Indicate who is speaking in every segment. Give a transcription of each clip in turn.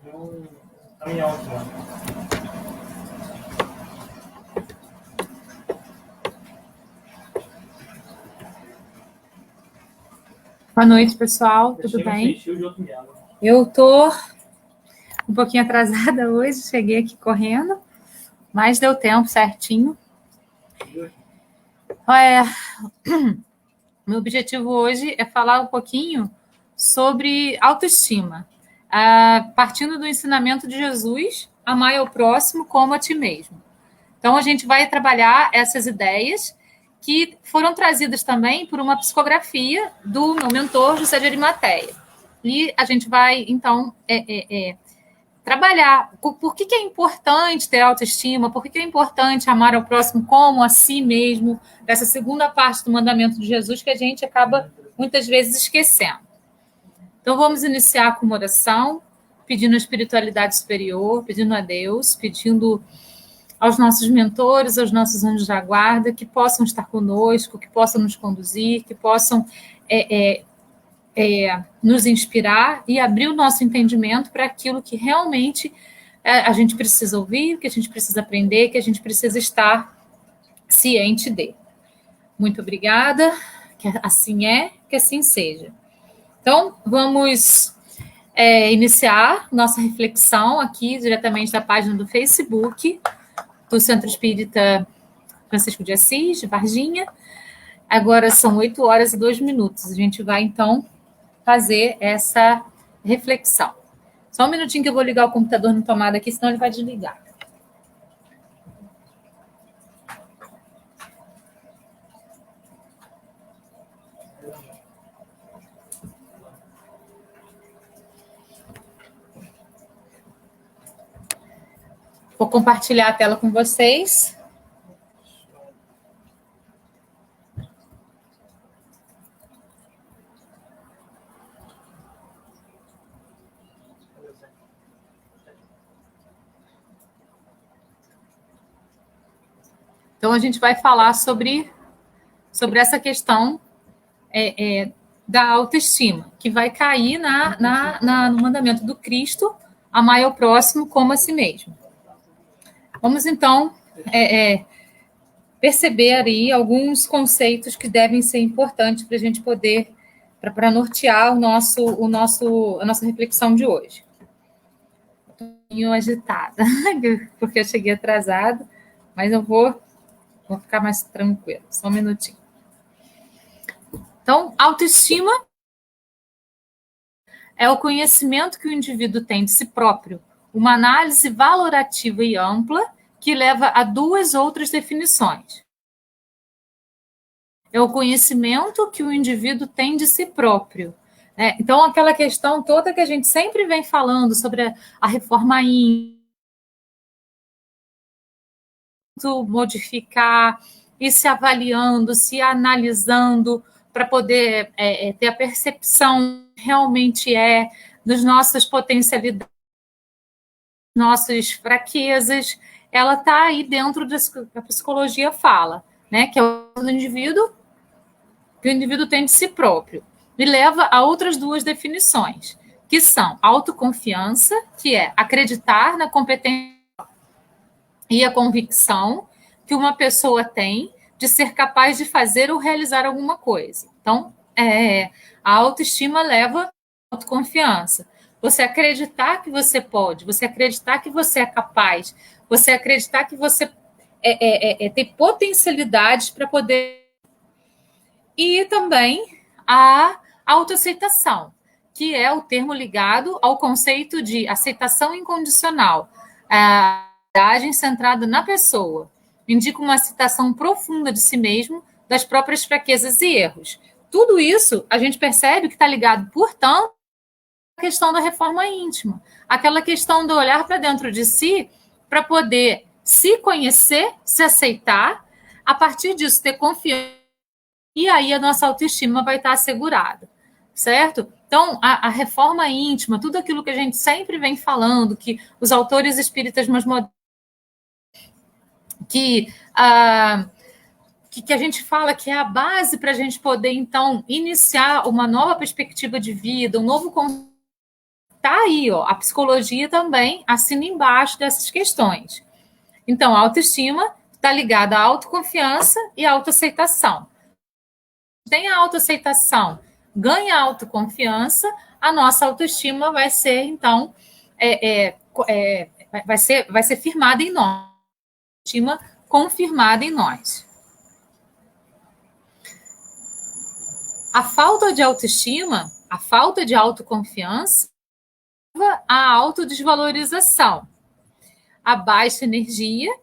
Speaker 1: Tem um caminhão aqui,
Speaker 2: Boa noite, pessoal. Tudo bem? Eu tô um pouquinho atrasada hoje, cheguei aqui correndo, mas deu tempo certinho. Meu objetivo hoje é falar um pouquinho sobre autoestima, partindo do ensinamento de Jesus, amar ao próximo como a ti mesmo. Então, a gente vai trabalhar essas ideias que foram trazidas também por uma psicografia do meu mentor, José de Arimateia. E a gente vai, então, trabalhar por que é importante ter autoestima, por que é importante amar ao próximo como a si mesmo, dessa segunda parte do mandamento de Jesus que a gente acaba muitas vezes esquecendo. Então, vamos iniciar com uma oração, pedindo a espiritualidade superior, pedindo a Deus, pedindo aos nossos mentores, aos nossos anjos da guarda, que possam estar conosco, que possam nos conduzir, que possam nos inspirar e abrir o nosso entendimento para aquilo que realmente a gente precisa ouvir, que a gente precisa aprender, que a gente precisa estar ciente de. Muito obrigada, que assim é, que assim seja. Então, vamos iniciar nossa reflexão aqui diretamente da página do Facebook do Centro Espírita Francisco de Assis, de Varginha. Agora são 8h02. A gente vai, então, fazer essa reflexão. Só um minutinho que eu vou ligar o computador na tomada aqui, senão ele vai desligar. Vou compartilhar a tela com vocês. Então, a gente vai falar sobre essa questão da autoestima, que vai cair no mandamento do Cristo, amar ao próximo como a si mesmo. Vamos, então, perceber aí alguns conceitos que devem ser importantes para a gente poder, para nortear a nossa reflexão de hoje. Estou um pouquinho agitada, porque eu cheguei atrasada, mas eu vou ficar mais tranquila. Só um minutinho. Então, autoestima é o conhecimento que o indivíduo tem de si próprio, uma análise valorativa e ampla que leva a duas outras definições. É o conhecimento que o indivíduo tem de si próprio. Então, aquela questão toda que a gente sempre vem falando sobre a reforma íntima, modificar, ir se avaliando, se analisando, para poder ter a percepção que realmente das nossas potencialidades, nossas fraquezas, ela está aí dentro do que a psicologia fala, né? Que é o indivíduo, que o indivíduo tem de si próprio. E leva a outras duas definições, que são autoconfiança, que é acreditar na competência e a convicção que uma pessoa tem de ser capaz de fazer ou realizar alguma coisa. Então, a autoestima leva à autoconfiança. Você acreditar que você pode, você acreditar que você é capaz, você acreditar que você tem potencialidades para poder... E também a autoaceitação, que é o termo ligado ao conceito de aceitação incondicional, centrada na pessoa. Indica uma aceitação profunda de si mesmo, das próprias fraquezas e erros. Tudo isso a gente percebe que está ligado, portanto, à questão da reforma íntima. Aquela questão do olhar para dentro de si para poder se conhecer, se aceitar, a partir disso ter confiança, e aí a nossa autoestima vai estar assegurada, certo? Então, a reforma íntima, tudo aquilo que a gente sempre vem falando, que os autores espíritas mais modernos, que a gente fala que é a base para a gente poder, então, iniciar uma nova perspectiva de vida, um novo conceito, tá aí, ó, a psicologia também assina embaixo dessas questões. Então, a autoestima está ligada à autoconfiança e à autoaceitação. Tem a autoaceitação, ganha a autoconfiança, a nossa autoestima vai ser, então, vai ser firmada em nós. Autoestima confirmada em nós. A falta de autoestima, a falta de autoconfiança, leva à autodesvalorização, a baixa energia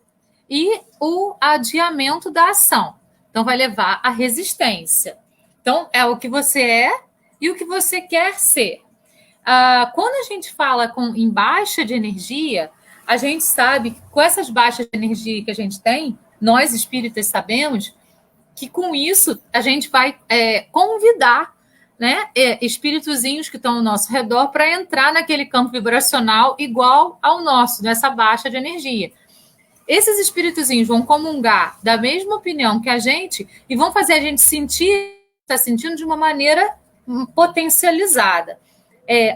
Speaker 2: e o adiamento da ação. Então, vai levar à resistência. Então, é o que você é e o que você quer ser. Quando a gente fala em baixa de energia, a gente sabe que com essas baixas de energia que a gente tem, nós espíritas sabemos que com isso a gente vai convidar, né, espíritozinhos que estão ao nosso redor para entrar naquele campo vibracional igual ao nosso, nessa baixa de energia. Esses espíritozinhos vão comungar da mesma opinião que a gente e vão fazer a gente está sentindo de uma maneira potencializada.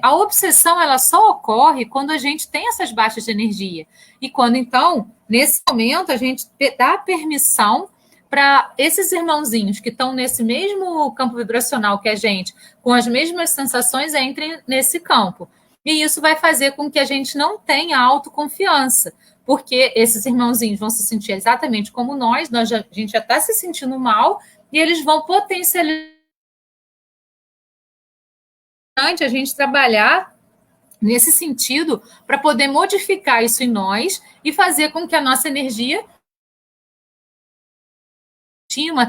Speaker 2: A obsessão ela só ocorre quando a gente tem essas baixas de energia. E quando, então, nesse momento, a gente dá permissão para esses irmãozinhos que estão nesse mesmo campo vibracional que a gente, com as mesmas sensações, entrem nesse campo. E isso vai fazer com que a gente não tenha autoconfiança, porque esses irmãozinhos vão se sentir exatamente como nós, a gente já está se sentindo mal, e eles vão potencializar a gente trabalhar nesse sentido para poder modificar isso em nós e fazer com que a nossa energia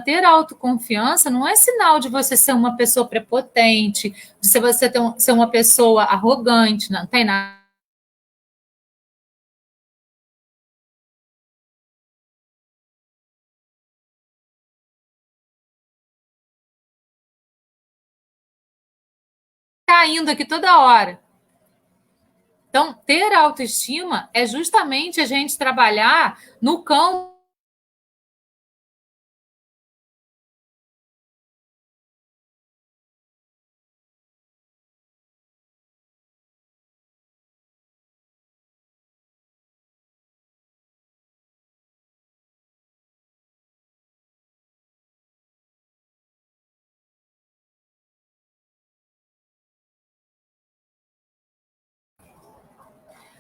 Speaker 2: ter autoconfiança não é sinal de você ser uma pessoa prepotente, de você ser uma pessoa arrogante, não tem nada. Caindo aqui toda hora. Então, ter autoestima é justamente a gente trabalhar no campo.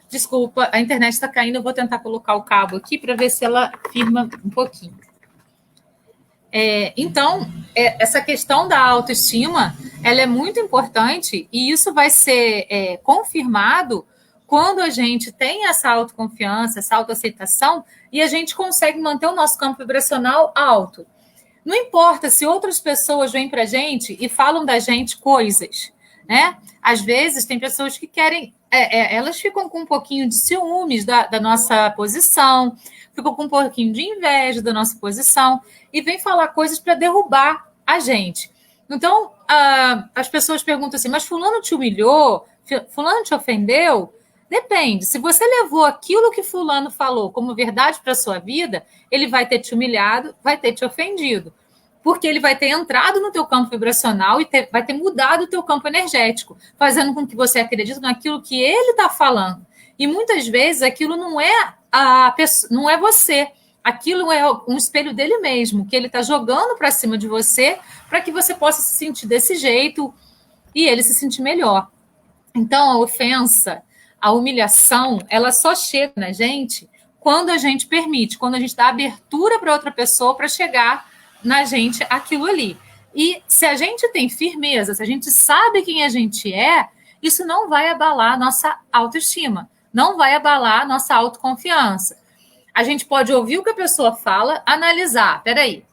Speaker 2: Desculpa, a internet está caindo, eu vou tentar colocar o cabo aqui para ver se ela firma um pouquinho. Então, essa questão da autoestima, ela é muito importante e isso vai ser confirmado quando a gente tem essa autoconfiança, essa autoaceitação e a gente consegue manter o nosso campo vibracional alto. Não importa se outras pessoas vêm para a gente e falam da gente coisas, né? Às vezes tem pessoas que querem, elas ficam com um pouquinho de ciúmes da nossa posição, ficam com um pouquinho de inveja da nossa posição e vêm falar coisas para derrubar a gente. Então, as pessoas perguntam assim, mas fulano te humilhou? Fulano te ofendeu? Depende. Se você levou aquilo que fulano falou como verdade para a sua vida, ele vai ter te humilhado, vai ter te ofendido. Porque ele vai ter entrado no teu campo vibracional e vai ter mudado o teu campo energético, fazendo com que você acredite naquilo que ele está falando. E muitas vezes aquilo não é você. Aquilo é um espelho dele mesmo, que ele está jogando para cima de você para que você possa se sentir desse jeito e ele se sentir melhor. Então, a ofensa, a humilhação, ela só chega na gente quando a gente permite, quando a gente dá abertura para outra pessoa para chegar na gente aquilo ali. E se a gente tem firmeza, se a gente sabe quem a gente é, isso não vai abalar a nossa autoestima, não vai abalar a nossa autoconfiança. A gente pode ouvir o que a pessoa fala, analisar, peraí,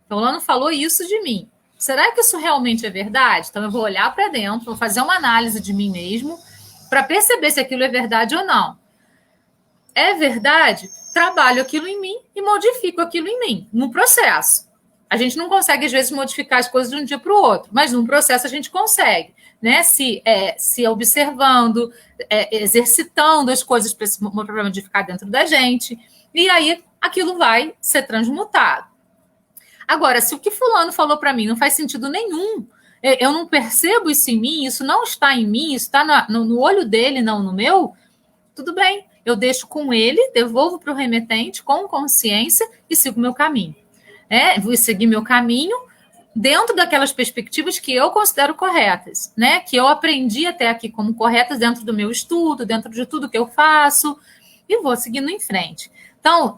Speaker 2: fulano falou isso de mim. Será que isso realmente é verdade? Então eu vou olhar para dentro, vou fazer uma análise de mim mesmo para perceber se aquilo é verdade ou não. É verdade? Trabalho aquilo em mim e modifico aquilo em mim, no processo. A gente não consegue, às vezes, modificar as coisas de um dia para o outro, mas num processo a gente consegue, né? Se observando, exercitando as coisas para esse problema de ficar dentro da gente, e aí aquilo vai ser transmutado. Agora, se o que fulano falou para mim não faz sentido nenhum, eu não percebo isso em mim, isso não está em mim, isso está no olho dele, não no meu, tudo bem, eu deixo com ele, devolvo para o remetente com consciência e sigo meu caminho. Vou seguir meu caminho dentro daquelas perspectivas que eu considero corretas, né? Que eu aprendi até aqui como corretas dentro do meu estudo, dentro de tudo que eu faço, e vou seguindo em frente. Então,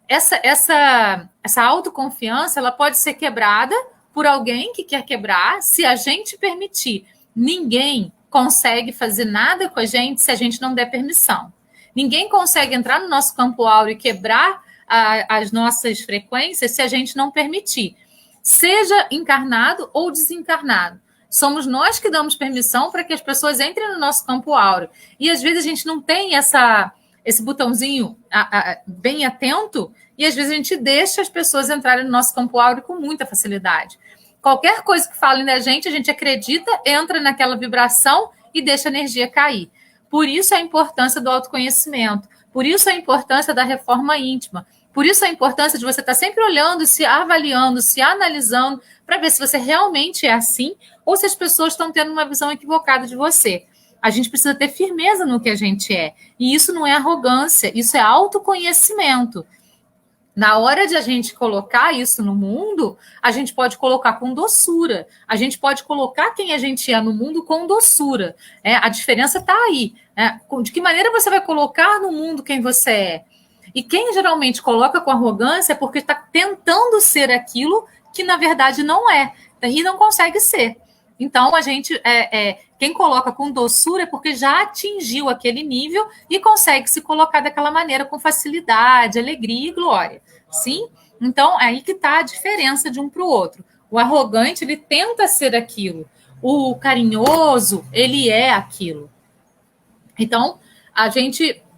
Speaker 2: essa autoconfiança, ela pode ser quebrada por alguém que quer quebrar, se a gente permitir. Ninguém consegue fazer nada com a gente se a gente não der permissão. Ninguém consegue entrar no nosso campo áureo e quebrar as nossas frequências se a gente não permitir. Seja encarnado ou desencarnado. Somos nós que damos permissão para que as pessoas entrem no nosso campo áureo. E às vezes a gente não tem esse botãozinho bem atento e às vezes a gente deixa as pessoas entrarem no nosso campo áureo com muita facilidade. Qualquer coisa que falem da gente, a gente acredita, entra naquela vibração e deixa a energia cair. Por isso a importância do autoconhecimento, por isso a importância da reforma íntima, por isso a importância de você estar sempre olhando, se avaliando, se analisando, para ver se você realmente é assim ou se as pessoas estão tendo uma visão equivocada de você. A gente precisa ter firmeza no que a gente é. E isso não é arrogância, isso é autoconhecimento. Na hora de a gente colocar isso no mundo, a gente pode colocar com doçura. A gente pode colocar quem a gente é no mundo com doçura. A diferença está aí. De que maneira você vai colocar no mundo quem você é? E quem geralmente coloca com arrogância é porque está tentando ser aquilo que, na verdade, não é. E não consegue ser. Então, a gente, quem coloca com doçura é porque já atingiu aquele nível e consegue se colocar daquela maneira com facilidade, alegria e glória. Sim? Então, é aí que está a diferença de um para o outro. O arrogante, ele tenta ser aquilo. O carinhoso, ele é aquilo. Então,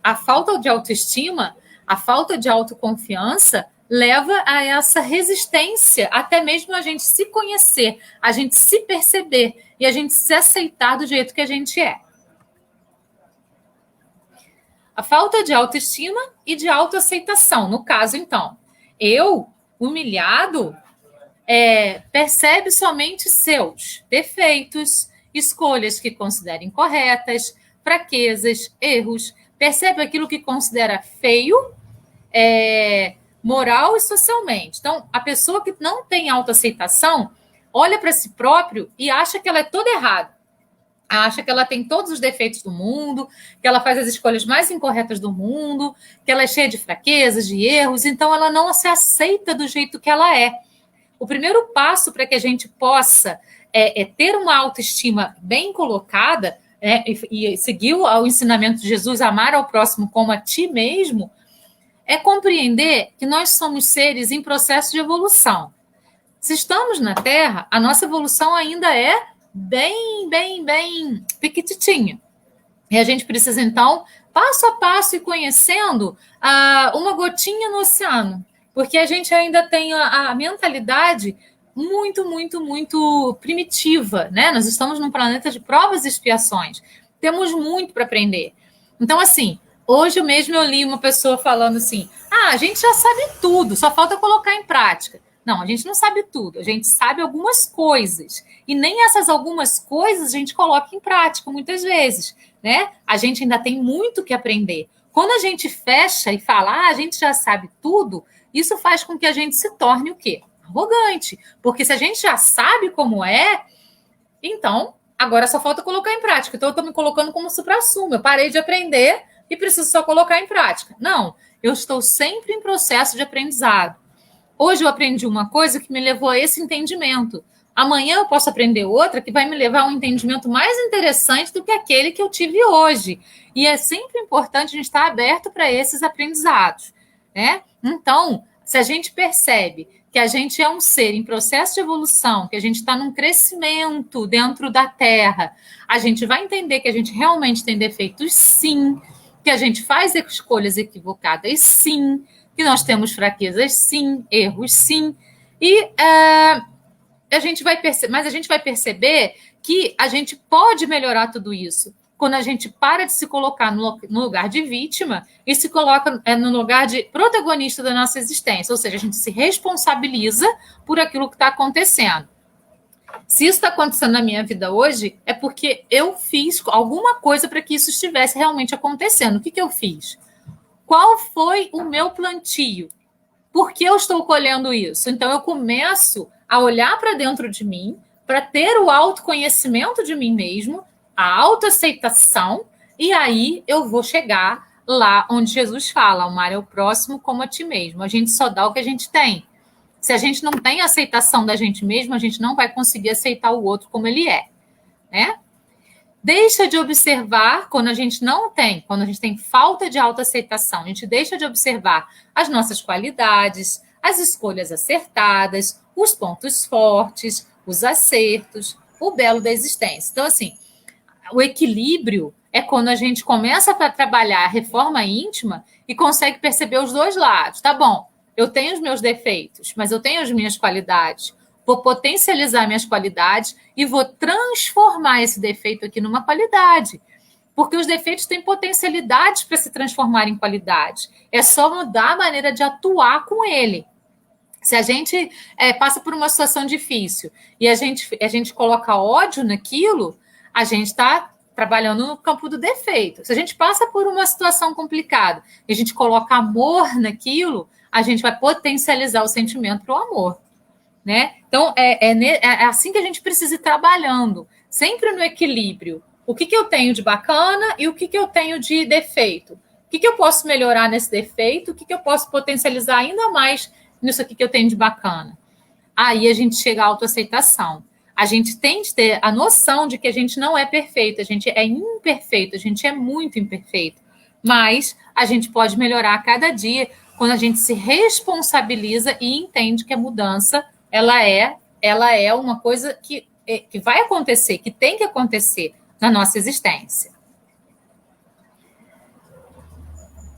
Speaker 2: a falta de autoestima, a falta de autoconfiança leva a essa resistência, até mesmo a gente se conhecer, a gente se perceber e a gente se aceitar do jeito que a gente é. A falta de autoestima e de autoaceitação. No caso, então, eu, humilhado, percebe somente seus defeitos, escolhas que considerem corretas, fraquezas, erros, percebe aquilo que considera feio, moral e socialmente. Então, a pessoa que não tem autoaceitação olha para si próprio e acha que ela é toda errada. Acha que ela tem todos os defeitos do mundo, que ela faz as escolhas mais incorretas do mundo, que ela é cheia de fraquezas, de erros, então ela não se aceita do jeito que ela é. O primeiro passo para que a gente possa ter uma autoestima bem colocada e seguir o ensinamento de Jesus, amar ao próximo como a ti mesmo, é compreender que nós somos seres em processo de evolução. Se estamos na Terra, a nossa evolução ainda é bem pequititinha. E a gente precisa, então, passo a passo ir conhecendo uma gotinha no oceano, porque a gente ainda tem a mentalidade muito primitiva, né? Nós estamos num planeta de provas e expiações. Temos muito para aprender. Então, assim, hoje mesmo eu li uma pessoa falando assim, a gente já sabe tudo, só falta colocar em prática. Não, a gente não sabe tudo, a gente sabe algumas coisas. E nem essas algumas coisas a gente coloca em prática muitas vezes, né? A gente ainda tem muito que aprender. Quando a gente fecha e fala, a gente já sabe tudo, isso faz com que a gente se torne o quê? Arrogante. Porque se a gente já sabe como é, então agora só falta colocar em prática. Então eu estou me colocando como suprassumo. Eu parei de aprender e preciso só colocar em prática. Não, eu estou sempre em processo de aprendizado. Hoje eu aprendi uma coisa que me levou a esse entendimento. Amanhã eu posso aprender outra que vai me levar a um entendimento mais interessante do que aquele que eu tive hoje. E é sempre importante a gente estar aberto para esses aprendizados, né? Então, se a gente percebe que a gente é um ser em processo de evolução, que a gente está num crescimento dentro da Terra, a gente vai entender que a gente realmente tem defeitos, sim, que a gente faz escolhas equivocadas, sim, que nós temos fraquezas, sim, erros, sim, e a gente vai perceber que a gente pode melhorar tudo isso quando a gente para de se colocar no lugar de vítima e se coloca no lugar de protagonista da nossa existência, ou seja, a gente se responsabiliza por aquilo que está acontecendo. Se isso está acontecendo na minha vida hoje, é porque eu fiz alguma coisa para que isso estivesse realmente acontecendo. O que eu fiz? Qual foi o meu plantio? Por que eu estou colhendo isso? Então, eu começo a olhar para dentro de mim, para ter o autoconhecimento de mim mesmo, a autoaceitação, e aí eu vou chegar lá onde Jesus fala: amar é o próximo como a ti mesmo. A gente só dá o que a gente tem. Se a gente não tem aceitação da gente mesmo, a gente não vai conseguir aceitar o outro como ele é, né? Deixa de observar quando a gente não tem, quando a gente tem falta de autoaceitação, a gente deixa de observar as nossas qualidades, as escolhas acertadas, os pontos fortes, os acertos, o belo da existência. Então, assim, o equilíbrio é quando a gente começa a trabalhar a reforma íntima e consegue perceber os dois lados. Tá bom, eu tenho os meus defeitos, mas eu tenho as minhas qualidades. Vou potencializar minhas qualidades e vou transformar esse defeito aqui numa qualidade. Porque os defeitos têm potencialidades para se transformar em qualidade. É só mudar a maneira de atuar com ele. Se a gente passa por uma situação difícil e a gente coloca ódio naquilo, a gente está trabalhando no campo do defeito. Se a gente passa por uma situação complicada e a gente coloca amor naquilo, a gente vai potencializar o sentimento para o amor. Né? Então, é assim que a gente precisa ir trabalhando, sempre no equilíbrio. O que eu tenho de bacana e o que eu tenho de defeito? O que eu posso melhorar nesse defeito? O que eu posso potencializar ainda mais nisso aqui que eu tenho de bacana? Aí a gente chega à autoaceitação. A gente tem de ter a noção de que a gente não é perfeito, a gente é imperfeito, a gente é muito imperfeito. Mas a gente pode melhorar a cada dia quando a gente se responsabiliza e entende que a mudança ela é uma coisa que vai acontecer, que tem que acontecer na nossa existência.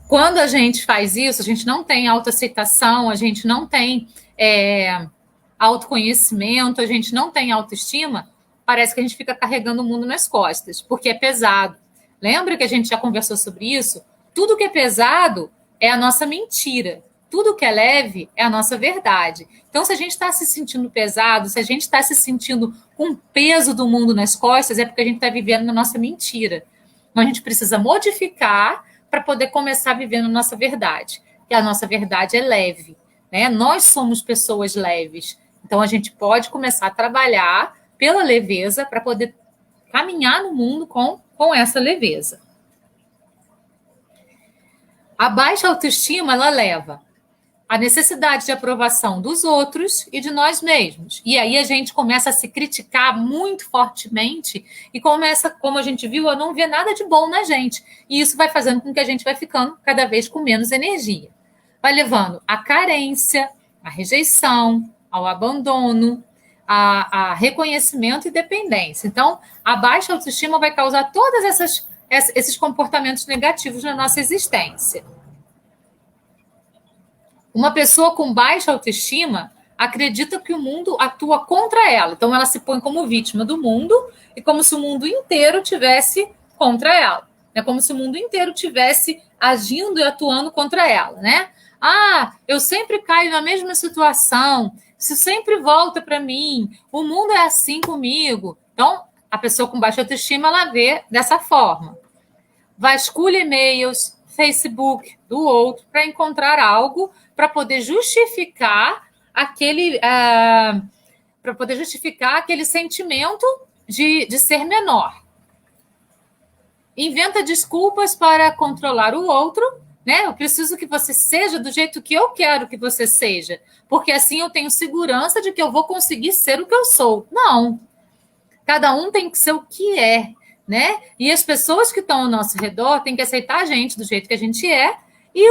Speaker 2: Quando a gente faz isso, a gente não tem autoaceitação, a gente não tem autoconhecimento, a gente não tem autoestima, parece que a gente fica carregando o mundo nas costas, porque é pesado. Lembra que a gente já conversou sobre isso? Tudo que é pesado é a nossa mentira. Tudo que é leve é a nossa verdade. Então, se a gente está se sentindo pesado, se a gente está se sentindo com o peso do mundo nas costas, é porque a gente está vivendo na nossa mentira. Então, a gente precisa modificar para poder começar vivendo a nossa verdade. E a nossa verdade é leve, né? Nós somos pessoas leves. Então, a gente pode começar a trabalhar pela leveza para poder caminhar no mundo com essa leveza. A baixa autoestima, ela leva a necessidade de aprovação dos outros e de nós mesmos. E aí a gente começa a se criticar muito fortemente e começa, como a gente viu, a não ver nada de bom na gente. E isso vai fazendo com que a gente vai ficando cada vez com menos energia. Vai levando à carência, à rejeição, ao abandono, a reconhecimento e dependência. Então, a baixa autoestima vai causar todos esses comportamentos negativos na nossa existência. Uma pessoa com baixa autoestima acredita que o mundo atua contra ela. Então, ela se põe como vítima do mundo e como se o mundo inteiro tivesse contra ela. É como se o mundo inteiro tivesse agindo e atuando contra ela, né? Ah, eu sempre caio na mesma situação, isso sempre volta para mim, o mundo é assim comigo. Então, a pessoa com baixa autoestima, ela vê dessa forma. Vasculha e-mails, Facebook do outro para encontrar algo para poder justificar aquele sentimento de ser menor. Inventa desculpas para controlar o outro, né? Eu preciso que você seja do jeito que eu quero que você seja, porque assim eu tenho segurança de que eu vou conseguir ser o que eu sou. Não. Cada um tem que ser o que é, né? E as pessoas que estão ao nosso redor têm que aceitar a gente do jeito que a gente é e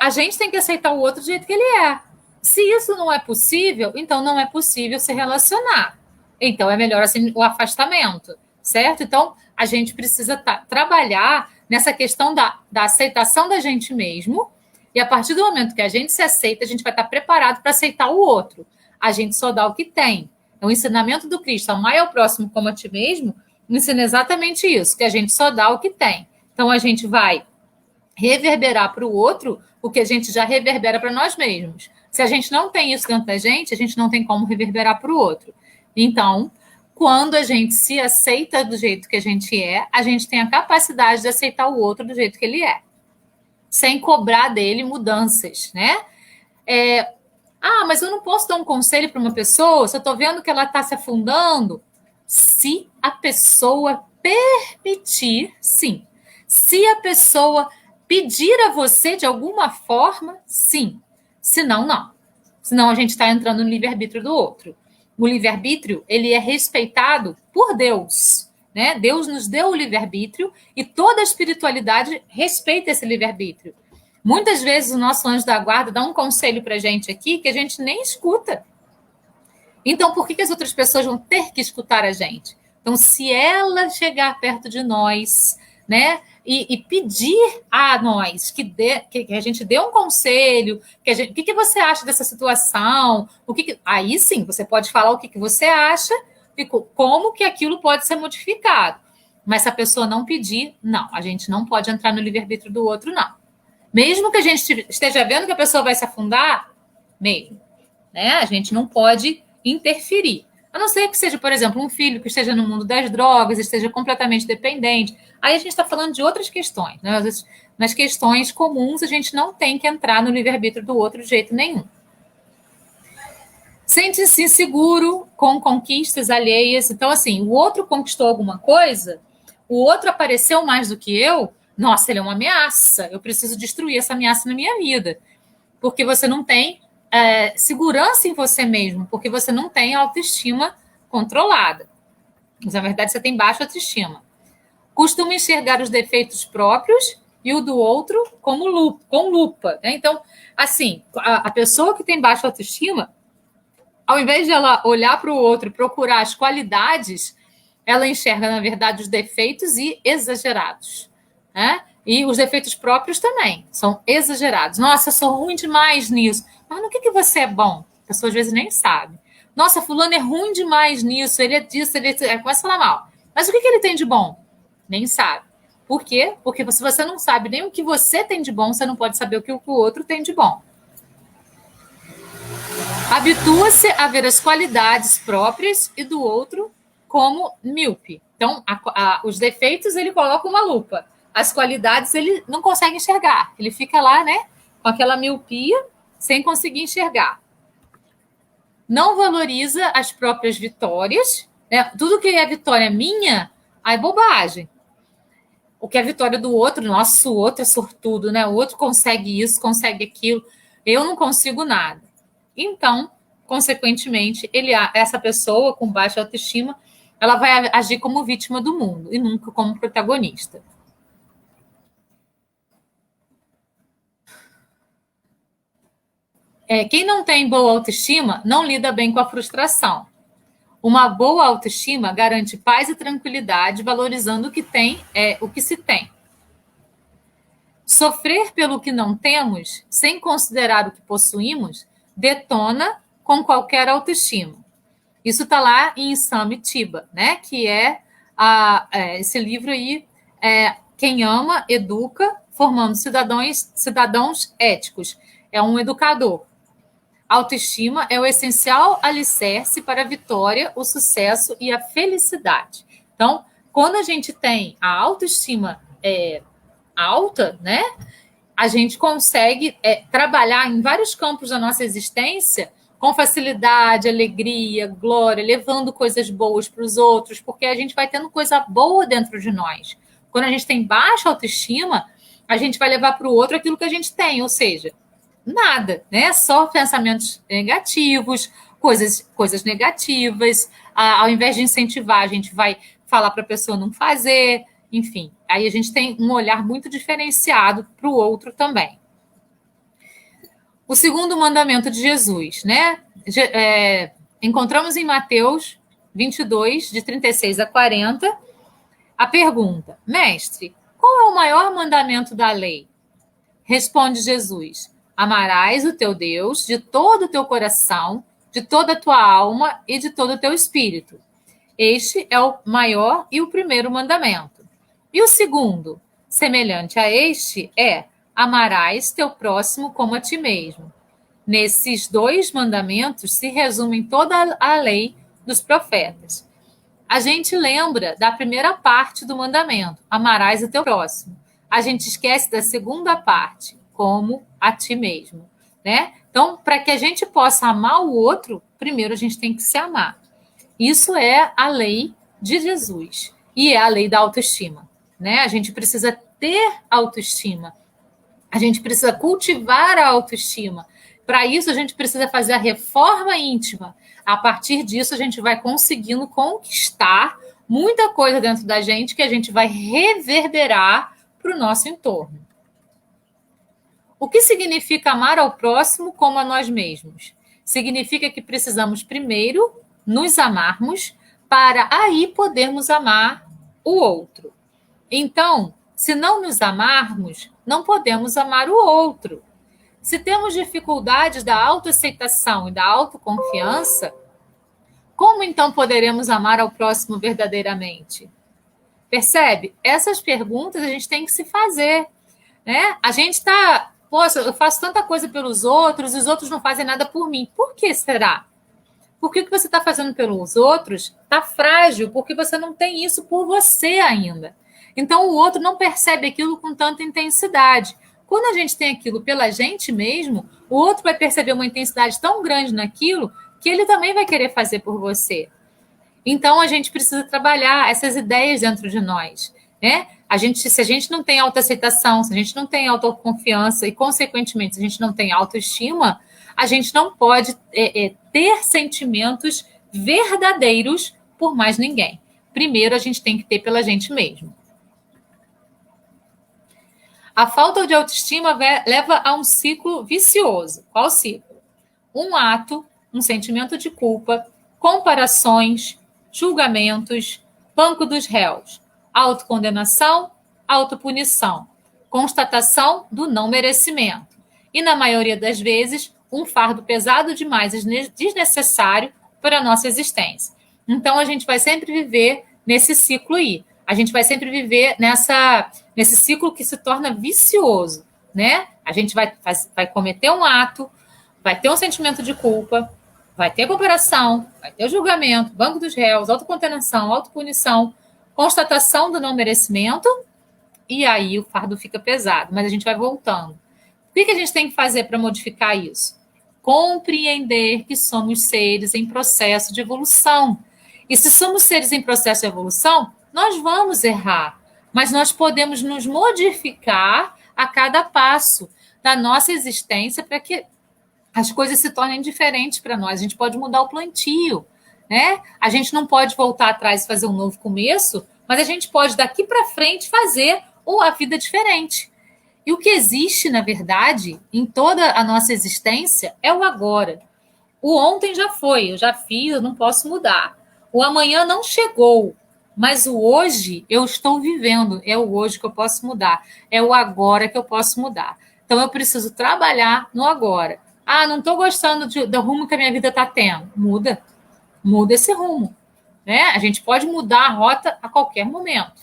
Speaker 2: a gente tem que aceitar o outro do jeito que ele é. Se isso não é possível, então não é possível se relacionar. Então é melhor assim o afastamento, certo? Então a gente precisa trabalhar nessa questão da aceitação da gente mesmo, e a partir do momento que a gente se aceita, a gente vai estar preparado para aceitar o outro. A gente só dá o que tem. O ensinamento do Cristo, amar ao próximo como a ti mesmo, ensina exatamente isso, que a gente só dá o que tem. Então, a gente vai reverberar para o outro o que a gente já reverbera para nós mesmos. Se a gente não tem isso dentro da gente, a gente não tem como reverberar para o outro. Então, quando a gente se aceita do jeito que a gente é, a gente tem a capacidade de aceitar o outro do jeito que ele é, sem cobrar dele mudanças, né? Mas eu não posso dar um conselho para uma pessoa se eu estou vendo que ela está se afundando. Se a pessoa permitir, sim. Se a pessoa pedir a você de alguma forma, sim. Senão, não. Senão a gente está entrando no livre-arbítrio do outro. O livre-arbítrio, ele é respeitado por Deus, né? Deus nos deu o livre-arbítrio e toda a espiritualidade respeita esse livre-arbítrio. Muitas vezes o nosso anjo da guarda dá um conselho para a gente aqui que a gente nem escuta. Então, por que as outras pessoas vão ter que escutar a gente? Então, se ela chegar perto de nós, né, e pedir a nós que a gente dê um conselho, o que você acha dessa situação? Aí sim, você pode falar o que você acha e como que aquilo pode ser modificado. Mas se a pessoa não pedir, não, a gente não pode entrar no livre-arbítrio do outro, não. Mesmo que a gente esteja vendo que a pessoa vai se afundar, mesmo, né? A gente não pode interferir. A não ser que seja, por exemplo, um filho que esteja no mundo das drogas, esteja completamente dependente. Aí a gente está falando de outras questões, né? Nas questões comuns, a gente não tem que entrar no livre-arbítrio do outro de jeito nenhum. Sente-se inseguro com conquistas alheias. Então, assim, o outro conquistou alguma coisa, o outro apareceu mais do que eu, nossa, ele é uma ameaça, eu preciso destruir essa ameaça na minha vida. Porque você não tem segurança em você mesmo, porque você não tem autoestima controlada. Mas, na verdade, você tem baixa autoestima. Costuma enxergar os defeitos próprios e o do outro com lupa. Né? Então, assim, a pessoa que tem baixa autoestima, ao invés de ela olhar para o outro e procurar as qualidades, ela enxerga, na verdade, os defeitos e exagerados. Né? E os defeitos próprios também são exagerados. Nossa, eu sou ruim demais nisso. Mas no que você é bom? A pessoa às vezes nem sabe. Nossa, fulano é ruim demais nisso, ele é disso, começa a falar mal. Mas o que ele tem de bom? Nem sabe. Por quê? Porque se você não sabe nem o que você tem de bom, você não pode saber o que o outro tem de bom. Habitua-se a ver as qualidades próprias e do outro como míope. Então, os defeitos ele coloca uma lupa. As qualidades ele não consegue enxergar. Ele fica lá, né, com aquela miopia, sem conseguir enxergar. Não valoriza as próprias vitórias. Né? Tudo que é vitória minha, é bobagem. O que é vitória do outro, nossa, o outro é sortudo, né? O outro consegue isso, consegue aquilo. Eu não consigo nada. Então, consequentemente, essa pessoa com baixa autoestima, ela vai agir como vítima do mundo e nunca como protagonista. Quem não tem boa autoestima não lida bem com a frustração. Uma boa autoestima garante paz e tranquilidade, valorizando o que se tem. Sofrer pelo que não temos, sem considerar o que possuímos, detona com qualquer autoestima. Isso está lá em Samitiba, né? Que esse livro aí, Quem Ama, Educa, Formando Cidadãos Éticos. É um educador. Autoestima é o essencial alicerce para a vitória, o sucesso e a felicidade. Então, quando a gente tem a autoestima alta, né, a gente consegue trabalhar em vários campos da nossa existência com facilidade, alegria, glória, levando coisas boas para os outros, porque a gente vai tendo coisa boa dentro de nós. Quando a gente tem baixa autoestima, a gente vai levar para o outro aquilo que a gente tem, ou seja, nada, né? Só pensamentos negativos, coisas negativas. Ao invés de incentivar, a gente vai falar para a pessoa não fazer, enfim. Aí a gente tem um olhar muito diferenciado para o outro também. O segundo mandamento de Jesus, né? Encontramos em Mateus 22, de 36 a 40, a pergunta: Mestre, qual é o maior mandamento da lei? Responde Jesus: amarás o teu Deus de todo o teu coração, de toda a tua alma e de todo o teu espírito. Este é o maior e o primeiro mandamento. E o segundo, semelhante a este, amarás teu próximo como a ti mesmo. Nesses dois mandamentos se resumem toda a lei, dos profetas. A gente lembra da primeira parte do mandamento, amarás o teu próximo. A gente esquece da segunda parte, como a ti mesmo, né? Então, para que a gente possa amar o outro, primeiro a gente tem que se amar. Isso é a lei de Jesus e é a lei da autoestima, né? A gente precisa ter autoestima. A gente precisa cultivar a autoestima. Para isso, a gente precisa fazer a reforma íntima. A partir disso, a gente vai conseguindo conquistar muita coisa dentro da gente que a gente vai reverberar para o nosso entorno. O que significa amar ao próximo como a nós mesmos? Significa que precisamos primeiro nos amarmos para aí podermos amar o outro. Então, se não nos amarmos, não podemos amar o outro. Se temos dificuldades da autoaceitação e da autoconfiança, como então poderemos amar ao próximo verdadeiramente? Percebe? Essas perguntas a gente tem que se fazer, né? A gente está, poxa, eu faço tanta coisa pelos outros e os outros não fazem nada por mim. Por que será? Porque o que você está fazendo pelos outros está frágil, porque você não tem isso por você ainda. Então, o outro não percebe aquilo com tanta intensidade. Quando a gente tem aquilo pela gente mesmo, o outro vai perceber uma intensidade tão grande naquilo que ele também vai querer fazer por você. Então, a gente precisa trabalhar essas ideias dentro de nós, né? Se a gente não tem autoaceitação, se a gente não tem autoconfiança e, consequentemente, se a gente não tem autoestima, a gente não pode ter sentimentos verdadeiros por mais ninguém. Primeiro, a gente tem que ter pela gente mesmo. A falta de autoestima leva a um ciclo vicioso. Qual ciclo? Um ato, um sentimento de culpa, comparações, julgamentos, banco dos réus, autocondenação, autopunição, constatação do não merecimento. E, na maioria das vezes, um fardo pesado demais e desnecessário para a nossa existência. Então, a gente vai sempre viver nesse ciclo aí. A gente vai sempre viver nesse ciclo que se torna vicioso, né? A gente vai cometer um ato, vai ter um sentimento de culpa, vai ter comparação, vai ter o julgamento, banco dos réus, autocondenação, autopunição, constatação do não merecimento, e aí o fardo fica pesado, mas a gente vai voltando. O que a gente tem que fazer para modificar isso? Compreender que somos seres em processo de evolução. E se somos seres em processo de evolução, nós vamos errar, mas nós podemos nos modificar a cada passo da nossa existência para que as coisas se tornem diferentes para nós. A gente pode mudar o plantio, né? A gente não pode voltar atrás e fazer um novo começo, mas a gente pode, daqui para frente, fazer uma vida diferente. E o que existe, na verdade, em toda a nossa existência é o agora. O ontem já foi, eu já fiz, eu não posso mudar. O amanhã não chegou, mas o hoje eu estou vivendo. É o hoje que eu posso mudar. É o agora que eu posso mudar. Então, eu preciso trabalhar no agora. Ah, não estou gostando do rumo que a minha vida está tendo. Muda. Muda esse rumo. Né? A gente pode mudar a rota a qualquer momento.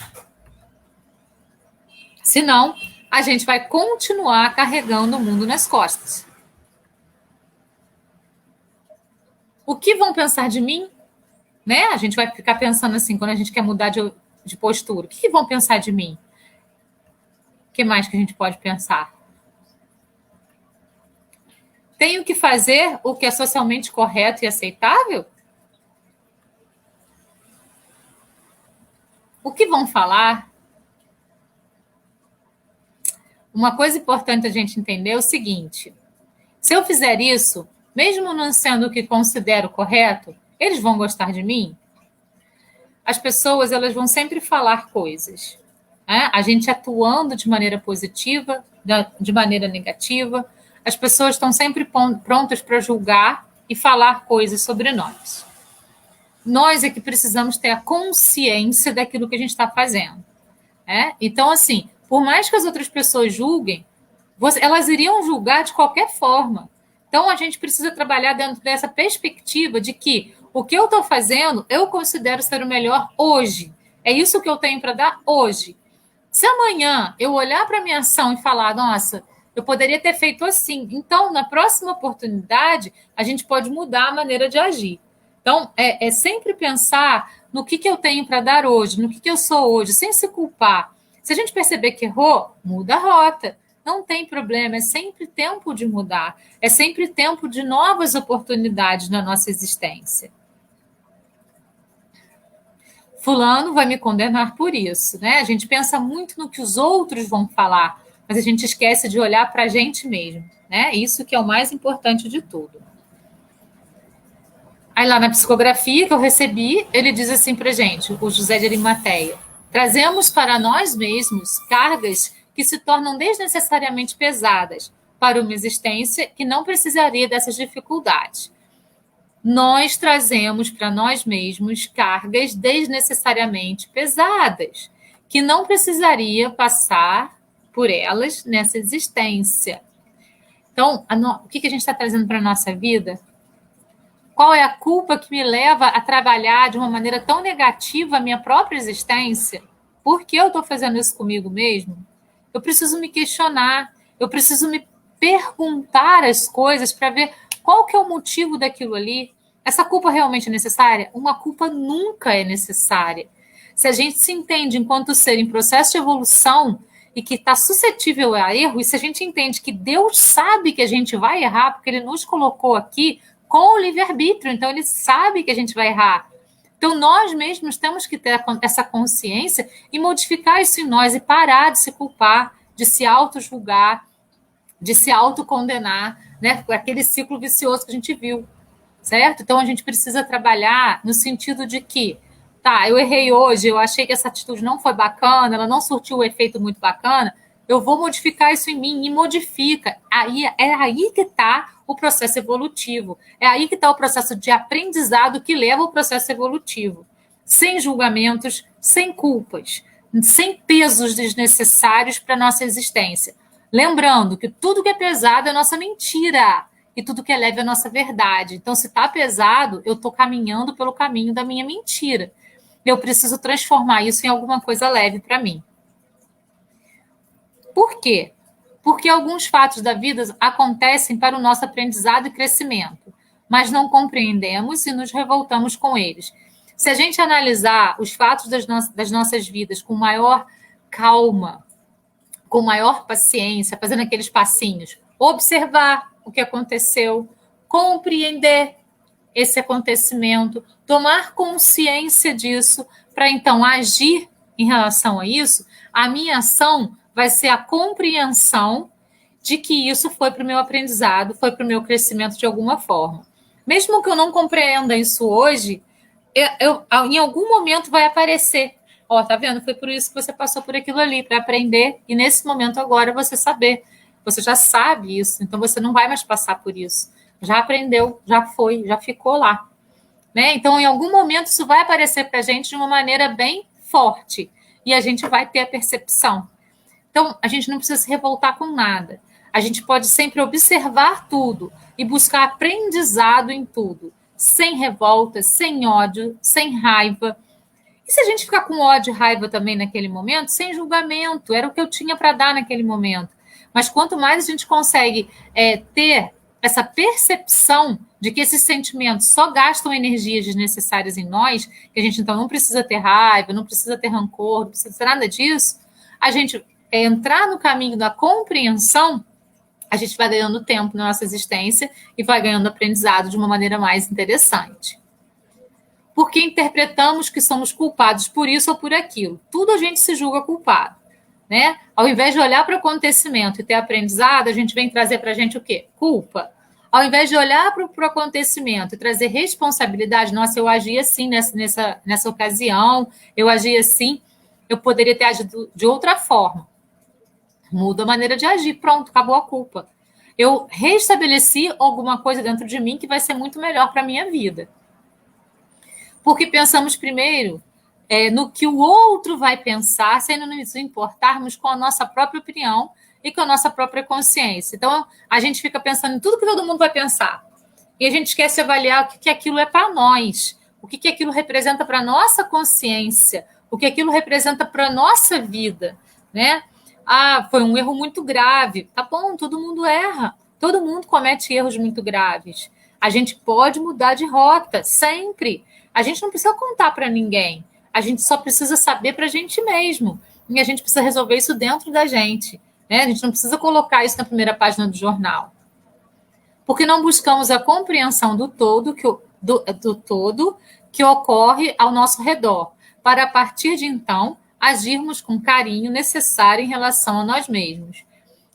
Speaker 2: Senão, a gente vai continuar carregando o mundo nas costas. O que vão pensar de mim? Né? A gente vai ficar pensando assim, quando a gente quer mudar de postura. O que vão pensar de mim? O que mais que a gente pode pensar? Tenho que fazer o que é socialmente correto e aceitável? O que vão falar? Uma coisa importante a gente entender é o seguinte: se eu fizer isso, mesmo não sendo o que considero correto, eles vão gostar de mim? As pessoas, elas vão sempre falar coisas, né? A gente atuando de maneira positiva, de maneira negativa, as pessoas estão sempre prontas para julgar e falar coisas sobre nós. Nós é que precisamos ter a consciência daquilo que a gente está fazendo, né? Então, assim, por mais que as outras pessoas julguem, elas iriam julgar de qualquer forma. Então, a gente precisa trabalhar dentro dessa perspectiva de que o que eu estou fazendo, eu considero ser o melhor hoje. É isso que eu tenho para dar hoje. Se amanhã eu olhar para a minha ação e falar, nossa, eu poderia ter feito assim, então, na próxima oportunidade, a gente pode mudar a maneira de agir. Então, é sempre pensar no que eu tenho para dar hoje, no que eu sou hoje, sem se culpar. Se a gente perceber que errou, muda a rota. Não tem problema, é sempre tempo de mudar. É sempre tempo de novas oportunidades na nossa existência. Fulano vai me condenar por isso, né? A gente pensa muito no que os outros vão falar, mas a gente esquece de olhar para a gente mesmo, né? Isso que é o mais importante de tudo. Aí lá na psicografia que eu recebi, ele diz assim para gente, o José de Arimateia: trazemos para nós mesmos cargas que se tornam desnecessariamente pesadas para uma existência que não precisaria dessas dificuldades. Nós trazemos para nós mesmos cargas desnecessariamente pesadas, que não precisaria passar por elas nessa existência. Então, o que a gente está trazendo para a nossa vida? Qual é a culpa que me leva a trabalhar de uma maneira tão negativa a minha própria existência? Por que eu estou fazendo isso comigo mesmo? Eu preciso me questionar, eu preciso me perguntar as coisas para ver qual que é o motivo daquilo ali. Essa culpa realmente é necessária? Uma culpa nunca é necessária. Se a gente se entende enquanto ser em processo de evolução e que está suscetível a erro, e se a gente entende que Deus sabe que a gente vai errar, porque Ele nos colocou aqui com o livre-arbítrio, então Ele sabe que a gente vai errar. Então, nós mesmos temos que ter essa consciência e modificar isso em nós e parar de se culpar, de se auto-julgar, de se autocondenar, né? Aquele ciclo vicioso que a gente viu, certo? Então, a gente precisa trabalhar no sentido de que, tá, eu errei hoje, eu achei que essa atitude não foi bacana, ela não surtiu um efeito muito bacana, eu vou modificar isso em mim, e modifica. É aí que está o processo evolutivo. É aí que está o processo de aprendizado que leva ao processo evolutivo. Sem julgamentos, sem culpas, sem pesos desnecessários para a nossa existência. Lembrando que tudo que é pesado é nossa mentira e tudo que é leve é nossa verdade. Então, se está pesado, eu estou caminhando pelo caminho da minha mentira. Eu preciso transformar isso em alguma coisa leve para mim. Por quê? Porque alguns fatos da vida acontecem para o nosso aprendizado e crescimento, mas não compreendemos e nos revoltamos com eles. Se a gente analisar os fatos das nossas vidas com maior calma, com maior paciência, fazendo aqueles passinhos, observar o que aconteceu, compreender esse acontecimento, tomar consciência disso, para então agir em relação a isso, a minha ação vai ser a compreensão de que isso foi para o meu aprendizado, foi para o meu crescimento de alguma forma. Mesmo que eu não compreenda isso hoje, em algum momento vai aparecer. Ó, tá vendo? Foi por isso que você passou por aquilo ali, para aprender, e nesse momento agora você saber. Você já sabe isso, então você não vai mais passar por isso. Já aprendeu, já foi, já ficou lá. Né? Então, em algum momento, isso vai aparecer para a gente de uma maneira bem forte, e a gente vai ter a percepção. Então, a gente não precisa se revoltar com nada. A gente pode sempre observar tudo e buscar aprendizado em tudo, sem revolta, sem ódio, sem raiva. E se a gente ficar com ódio e raiva também naquele momento, sem julgamento, era o que eu tinha para dar naquele momento. Mas quanto mais a gente consegue ter essa percepção de que esses sentimentos só gastam energias desnecessárias em nós, que a gente então não precisa ter raiva, não precisa ter rancor, não precisa ter nada disso, a gente entrar no caminho da compreensão, a gente vai ganhando tempo na nossa existência e vai ganhando aprendizado de uma maneira mais interessante. Porque interpretamos que somos culpados por isso ou por aquilo. Tudo a gente se julga culpado. Né? Ao invés de olhar para o acontecimento e ter aprendizado, a gente vem trazer para a gente o quê? Culpa. Ao invés de olhar para o acontecimento e trazer responsabilidade, nossa, eu agi assim nessa ocasião, eu agi assim, eu poderia ter agido de outra forma. Muda a maneira de agir, pronto, acabou a culpa. Eu restabeleci alguma coisa dentro de mim que vai ser muito melhor para a minha vida. Porque pensamos primeiro no que o outro vai pensar, sem nos importarmos com a nossa própria opinião e com a nossa própria consciência. Então, a gente fica pensando em tudo que todo mundo vai pensar. E a gente esquece de avaliar o que aquilo é para nós, o que aquilo representa para a nossa consciência, o que aquilo representa para a nossa vida, né? Ah, foi um erro muito grave. Tá bom, todo mundo erra. Todo mundo comete erros muito graves. A gente pode mudar de rota, sempre. A gente não precisa contar para ninguém. A gente só precisa saber para a gente mesmo. E a gente precisa resolver isso dentro da gente. Né? A gente não precisa colocar isso na primeira página do jornal. Porque não buscamos a compreensão do todo que ocorre ao nosso redor, para a partir de então agirmos com carinho necessário em relação a nós mesmos.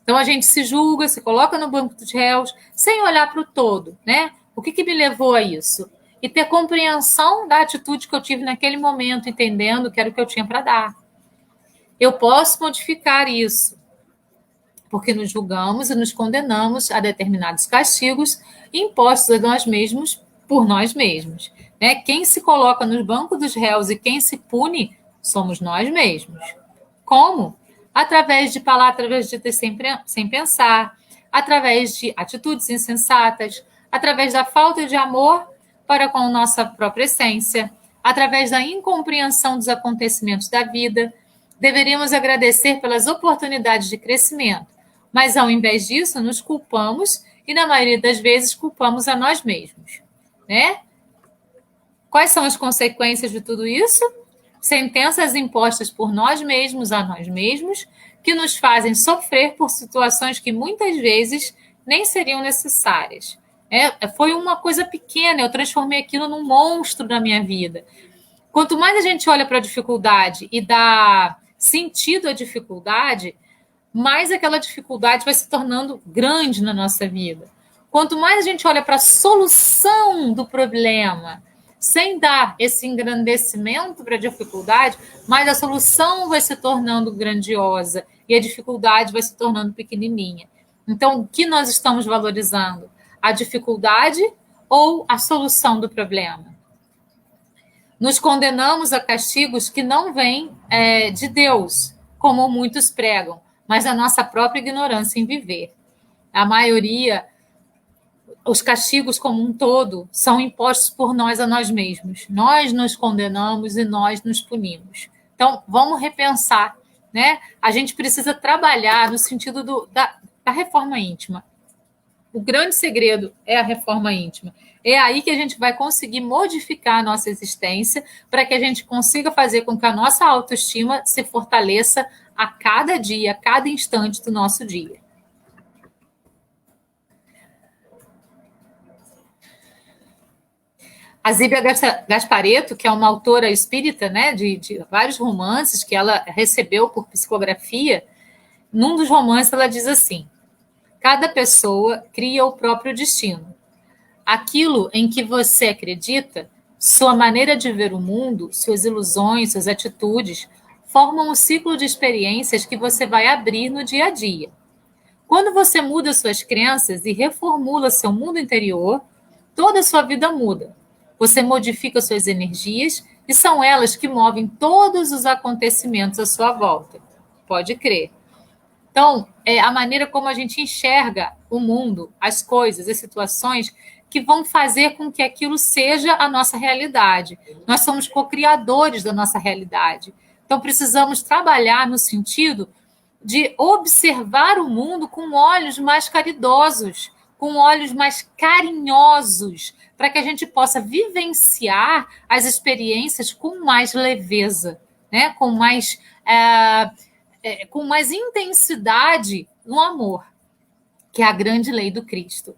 Speaker 2: Então a gente se julga, se coloca no banco dos réus, sem olhar para o todo, né? O que me levou a isso? E ter compreensão da atitude que eu tive naquele momento, entendendo que era o que eu tinha para dar. Eu posso modificar isso, porque nos julgamos e nos condenamos a determinados castigos impostos a nós mesmos por nós mesmos. Né? Quem se coloca no banco dos réus e quem se pune somos nós mesmos. Como? Através de palavras ditas sem pensar, através de atitudes insensatas, através da falta de amor para com nossa própria essência, através da incompreensão dos acontecimentos da vida. Deveríamos agradecer pelas oportunidades de crescimento, mas ao invés disso nos culpamos e na maioria das vezes culpamos a nós mesmos, né? Quais são as consequências de tudo isso? Sentenças impostas por nós mesmos a nós mesmos, que nos fazem sofrer por situações que muitas vezes nem seriam necessárias. Foi uma coisa pequena, eu transformei aquilo num monstro na minha vida. Quanto mais a gente olha para a dificuldade e dá sentido à dificuldade, mais aquela dificuldade vai se tornando grande na nossa vida. Quanto mais a gente olha para a solução do problema, sem dar esse engrandecimento para a dificuldade, mais a solução vai se tornando grandiosa e a dificuldade vai se tornando pequenininha. Então, o que nós estamos valorizando? A dificuldade ou a solução do problema? Nos condenamos a castigos que não vêm de Deus, como muitos pregam, mas a nossa própria ignorância em viver. A maioria, os castigos como um todo, são impostos por nós a nós mesmos. Nós nos condenamos e nós nos punimos. Então, vamos repensar, né? A gente precisa trabalhar no sentido da reforma íntima. O grande segredo é a reforma íntima. É aí que a gente vai conseguir modificar a nossa existência para que a gente consiga fazer com que a nossa autoestima se fortaleça a cada dia, a cada instante do nosso dia. A Zíbia Gasparetto, que é uma autora espírita, né, de vários romances que ela recebeu por psicografia, num dos romances ela diz assim: cada pessoa cria o próprio destino. Aquilo em que você acredita, sua maneira de ver o mundo, suas ilusões, suas atitudes, formam um ciclo de experiências que você vai abrir no dia a dia. Quando você muda suas crenças e reformula seu mundo interior, toda a sua vida muda. Você modifica suas energias e são elas que movem todos os acontecimentos à sua volta. Pode crer. Então, é a maneira como a gente enxerga o mundo, as coisas, as situações que vão fazer com que aquilo seja a nossa realidade. Nós somos co-criadores da nossa realidade. Então, precisamos trabalhar no sentido de observar o mundo com olhos mais caridosos, com olhos mais carinhosos, para que a gente possa vivenciar as experiências com mais leveza, né? com mais intensidade no amor, que é a grande lei do Cristo.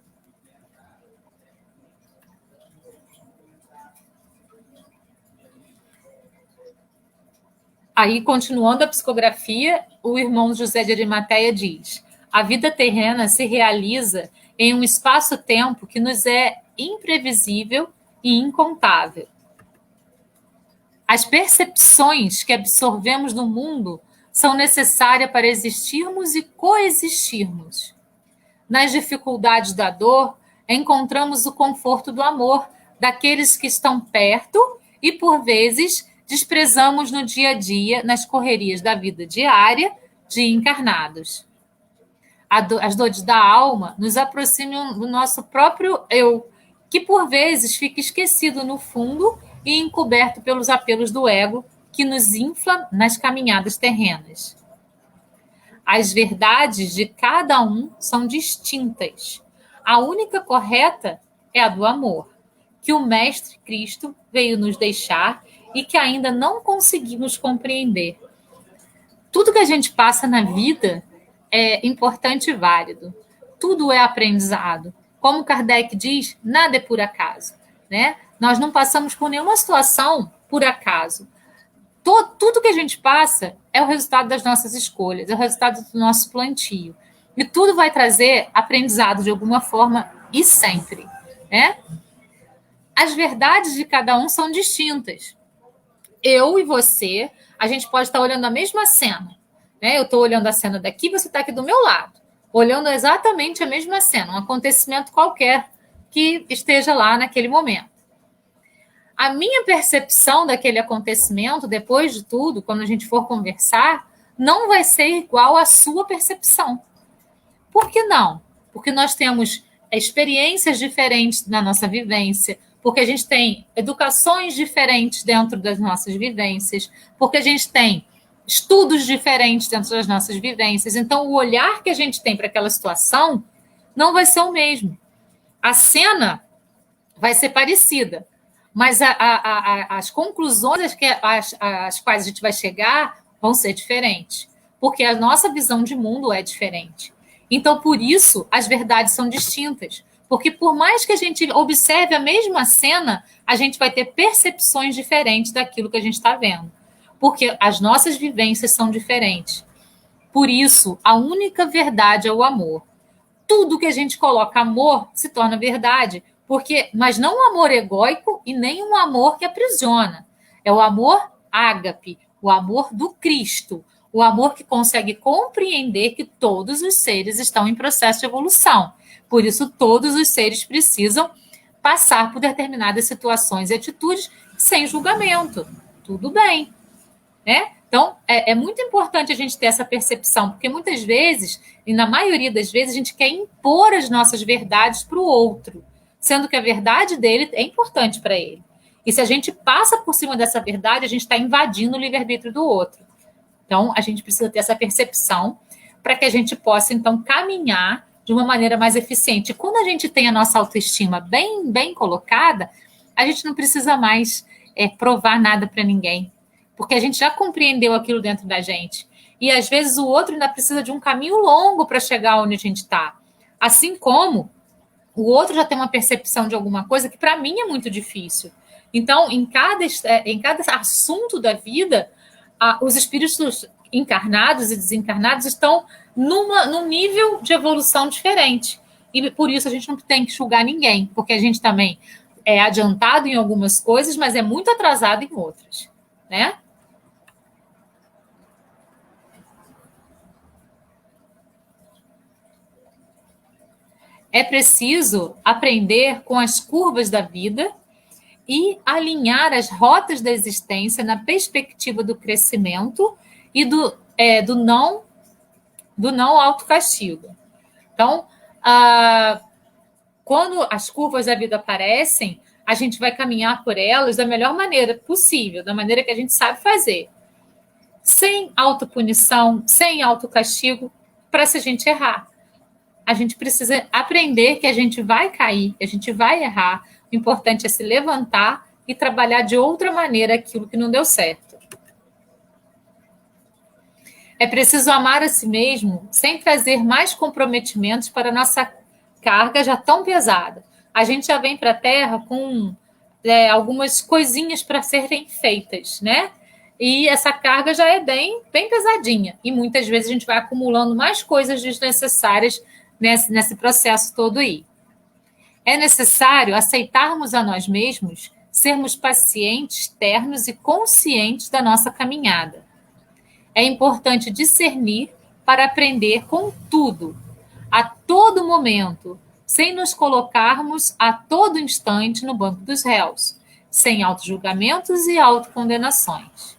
Speaker 2: Aí, continuando a psicografia, o irmão José de Arimateia diz: a vida terrena se realiza em um espaço-tempo que nos é imprevisível e incontável. As percepções que absorvemos no mundo são necessárias para existirmos e coexistirmos. Nas dificuldades da dor, encontramos o conforto do amor daqueles que estão perto e, por vezes, desprezamos no dia a dia, nas correrias da vida diária de encarnados. As dores da alma nos aproximam do nosso próprio eu, que por vezes fica esquecido no fundo e encoberto pelos apelos do ego que nos infla nas caminhadas terrenas. As verdades de cada um são distintas. A única correta é a do amor, que o Mestre Cristo veio nos deixar e que ainda não conseguimos compreender. Tudo que a gente passa na vida é importante e válido. Tudo é aprendizado. Como Kardec diz, nada é por acaso, né? Nós não passamos por nenhuma situação por acaso. Tudo que a gente passa é o resultado das nossas escolhas, é o resultado do nosso plantio. E tudo vai trazer aprendizado de alguma forma e sempre, né? As verdades de cada um são distintas. Eu e você, a gente pode estar olhando a mesma cena, né? Eu estou olhando a cena daqui, você está aqui do meu lado, olhando exatamente a mesma cena, um acontecimento qualquer que esteja lá naquele momento. A minha percepção daquele acontecimento, depois de tudo, quando a gente for conversar, não vai ser igual à sua percepção. Por que não? Porque nós temos experiências diferentes na nossa vivência, porque a gente tem educações diferentes dentro das nossas vivências, porque a gente tem estudos diferentes dentro das nossas vivências. Então, o olhar que a gente tem para aquela situação não vai ser o mesmo. A cena vai ser parecida, mas as conclusões às quais a gente vai chegar vão ser diferentes, porque a nossa visão de mundo é diferente. Então, por isso, as verdades são distintas. Porque por mais que a gente observe a mesma cena, a gente vai ter percepções diferentes daquilo que a gente está vendo. Porque as nossas vivências são diferentes. Por isso, a única verdade é o amor. Tudo que a gente coloca amor se torna verdade. Mas não um amor egóico e nem um amor que aprisiona. É o amor ágape, o amor do Cristo. O amor que consegue compreender que todos os seres estão em processo de evolução. Por isso, todos os seres precisam passar por determinadas situações e atitudes sem julgamento. Tudo bem, né? Então, é muito importante a gente ter essa percepção, porque muitas vezes, e na maioria das vezes, a gente quer impor as nossas verdades para o outro, sendo que a verdade dele é importante para ele. E se a gente passa por cima dessa verdade, a gente está invadindo o livre-arbítrio do outro. Então, a gente precisa ter essa percepção para que a gente possa, então, caminhar de uma maneira mais eficiente. E quando a gente tem a nossa autoestima bem colocada, a gente não precisa mais provar nada para ninguém, porque a gente já compreendeu aquilo dentro da gente. E, às vezes, o outro ainda precisa de um caminho longo para chegar onde a gente está. Assim como o outro já tem uma percepção de alguma coisa que, para mim, é muito difícil. Então, em cada assunto da vida, os espíritos encarnados e desencarnados estão num nível de evolução diferente. E por isso a gente não tem que julgar ninguém, porque a gente também é adiantado em algumas coisas, mas é muito atrasado em outras, né? É preciso aprender com as curvas da vida e alinhar as rotas da existência na perspectiva do crescimento e do não autocastigo. Então, quando as curvas da vida aparecem, a gente vai caminhar por elas da melhor maneira possível, da maneira que a gente sabe fazer, sem autopunição, sem autocastigo, para se a gente errar. A gente precisa aprender que a gente vai cair, que a gente vai errar. O importante é se levantar e trabalhar de outra maneira aquilo que não deu certo. É preciso amar a si mesmo sem trazer mais comprometimentos para a nossa carga já tão pesada. A gente já vem para a Terra com algumas coisinhas para serem feitas, né? E essa carga já é bem pesadinha. E muitas vezes a gente vai acumulando mais coisas desnecessárias nesse processo todo aí. É necessário aceitarmos a nós mesmos, sermos pacientes, ternos e conscientes da nossa caminhada. É importante discernir para aprender com tudo, a todo momento, sem nos colocarmos a todo instante no banco dos réus, sem autojulgamentos e autocondenações.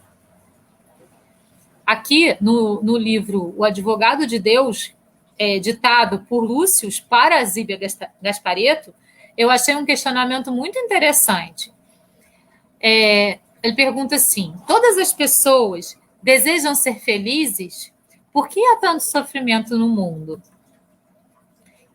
Speaker 2: Aqui no livro O Advogado de Deus, ditado por Lúcio para Zíbia Gasparetto, eu achei um questionamento muito interessante. Ele pergunta assim: todas as pessoas desejam ser felizes? Por que há tanto sofrimento no mundo?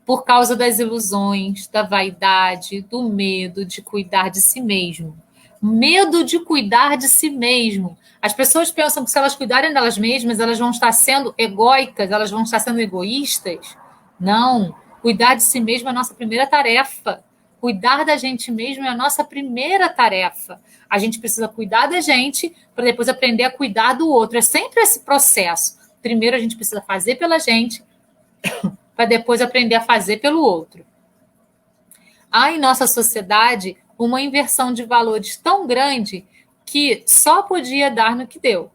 Speaker 2: por causa das ilusões, da vaidade, do medo de cuidar de si mesmo. Medo de cuidar de si mesmo. As pessoas pensam que se elas cuidarem delas mesmas, elas vão estar sendo egóicas, elas vão estar sendo egoístas. Não. Cuidar de si mesmo é a nossa primeira tarefa. Cuidar da gente mesmo é a nossa primeira tarefa. A gente precisa cuidar da gente para depois aprender a cuidar do outro. É sempre esse processo. Primeiro a gente precisa fazer pela gente para depois aprender a fazer pelo outro. Há em nossa sociedade uma inversão de valores tão grande que só podia dar no que deu.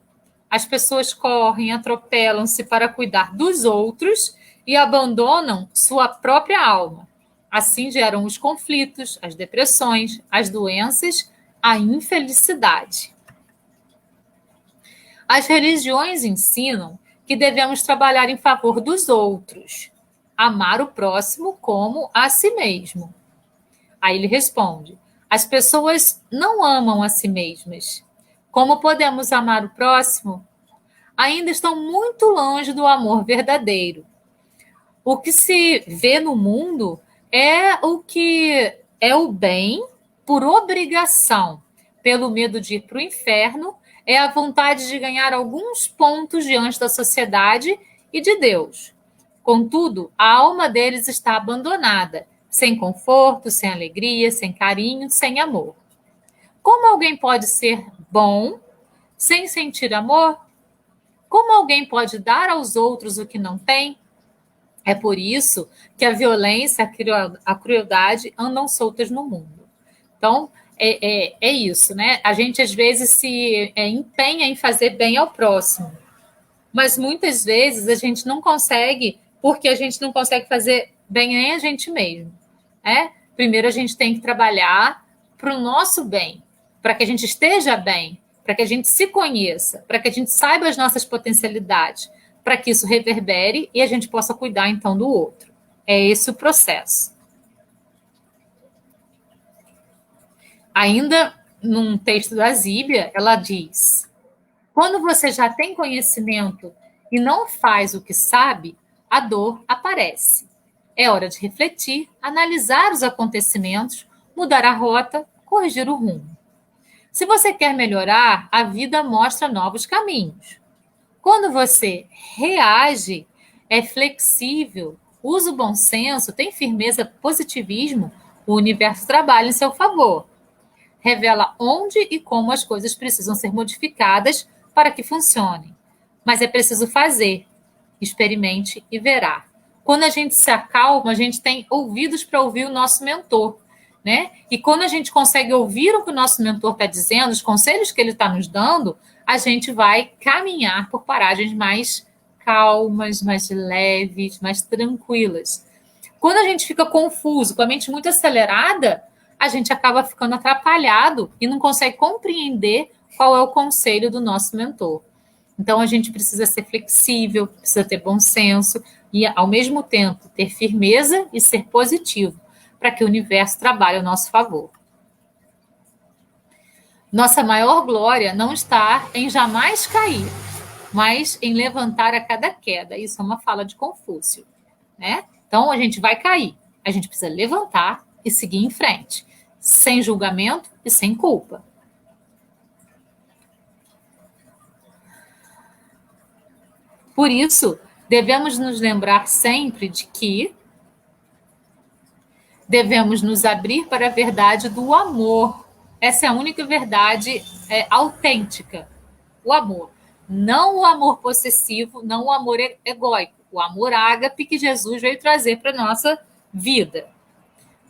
Speaker 2: As pessoas correm, atropelam-se para cuidar dos outros e abandonam sua própria alma. Assim geram os conflitos, as depressões, as doenças, a infelicidade. As religiões ensinam que devemos trabalhar em favor dos outros, amar o próximo como a si mesmo. Aí ele responde: as pessoas não amam a si mesmas. Como podemos amar o próximo? Ainda estão muito longe do amor verdadeiro. O que se vê no mundo é o que é o bem por obrigação, pelo medo de ir para o inferno, é a vontade de ganhar alguns pontos diante da sociedade e de Deus. Contudo, a alma deles está abandonada, sem conforto, sem alegria, sem carinho, sem amor. Como alguém pode ser bom sem sentir amor? Como alguém pode dar aos outros o que não tem? É por isso que a violência, a crueldade andam soltas no mundo. Então, é isso, né? A gente, às vezes, se empenha em fazer bem ao próximo, mas muitas vezes a gente não consegue, porque a gente não consegue fazer bem nem a gente mesmo. Primeiro, a gente tem que trabalhar para o nosso bem, para que a gente esteja bem, para que a gente se conheça, para que a gente saiba as nossas potencialidades, para que isso reverbere e a gente possa cuidar, então, do outro. É esse o processo. Ainda num texto da Zíbia, ela diz: quando você já tem conhecimento e não faz o que sabe, a dor aparece. É hora de refletir, analisar os acontecimentos, mudar a rota, corrigir o rumo. Se você quer melhorar, a vida mostra novos caminhos. Quando você reage, é flexível, usa o bom senso, tem firmeza, positivismo, o universo trabalha em seu favor. Revela onde e como as coisas precisam ser modificadas para que funcionem. Mas é preciso fazer. Experimente e verá. Quando a gente se acalma, a gente tem ouvidos para ouvir o nosso mentor, né? E quando a gente consegue ouvir o que o nosso mentor está dizendo, os conselhos que ele está nos dando, a gente vai caminhar por paragens mais calmas, mais leves, mais tranquilas. Quando a gente fica confuso, com a mente muito acelerada, a gente acaba ficando atrapalhado e não consegue compreender qual é o conselho do nosso mentor. Então, a gente precisa ser flexível, precisa ter bom senso e, ao mesmo tempo, ter firmeza e ser positivo, para que o universo trabalhe ao nosso favor. Nossa maior glória não está em jamais cair, mas em levantar a cada queda. Isso é uma fala de Confúcio, né? Então, a gente vai cair, a gente precisa levantar e seguir em frente, sem julgamento e sem culpa. Por isso, devemos nos lembrar sempre de que devemos nos abrir para a verdade do amor. Essa é a única verdade autêntica. O amor. Não o amor possessivo, não o amor egóico. O amor ágape que Jesus veio trazer para a nossa vida.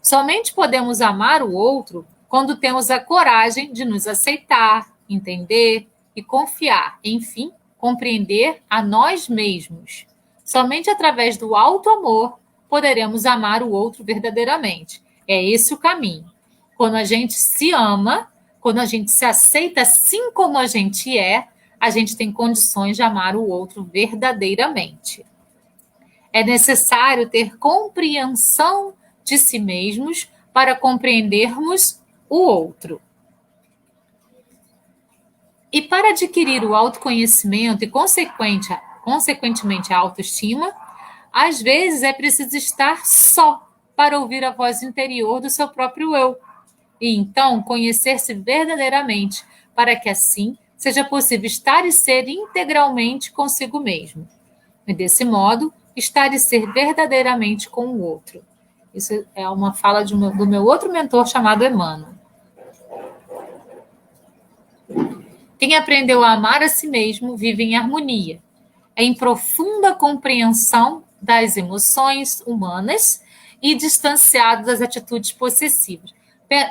Speaker 2: Somente podemos amar o outro quando temos a coragem de nos aceitar, entender e confiar. Enfim, compreender a nós mesmos. Somente através do alto amor poderemos amar o outro verdadeiramente. É esse o caminho. Quando a gente se ama, quando a gente se aceita assim como a gente tem condições de amar o outro verdadeiramente. É necessário ter compreensão de si mesmos para compreendermos o outro. E para adquirir o autoconhecimento e, consequentemente, a autoestima, Às vezes é preciso estar só para ouvir a voz interior do seu próprio eu e então conhecer-se verdadeiramente, para que assim seja possível estar e ser integralmente consigo mesmo. E desse modo, estar e ser verdadeiramente com o outro. Isso é uma fala do meu outro mentor chamado Emmanuel. Quem aprendeu a amar a si mesmo vive em harmonia, em profunda compreensão das emoções humanas e distanciado das atitudes possessivas.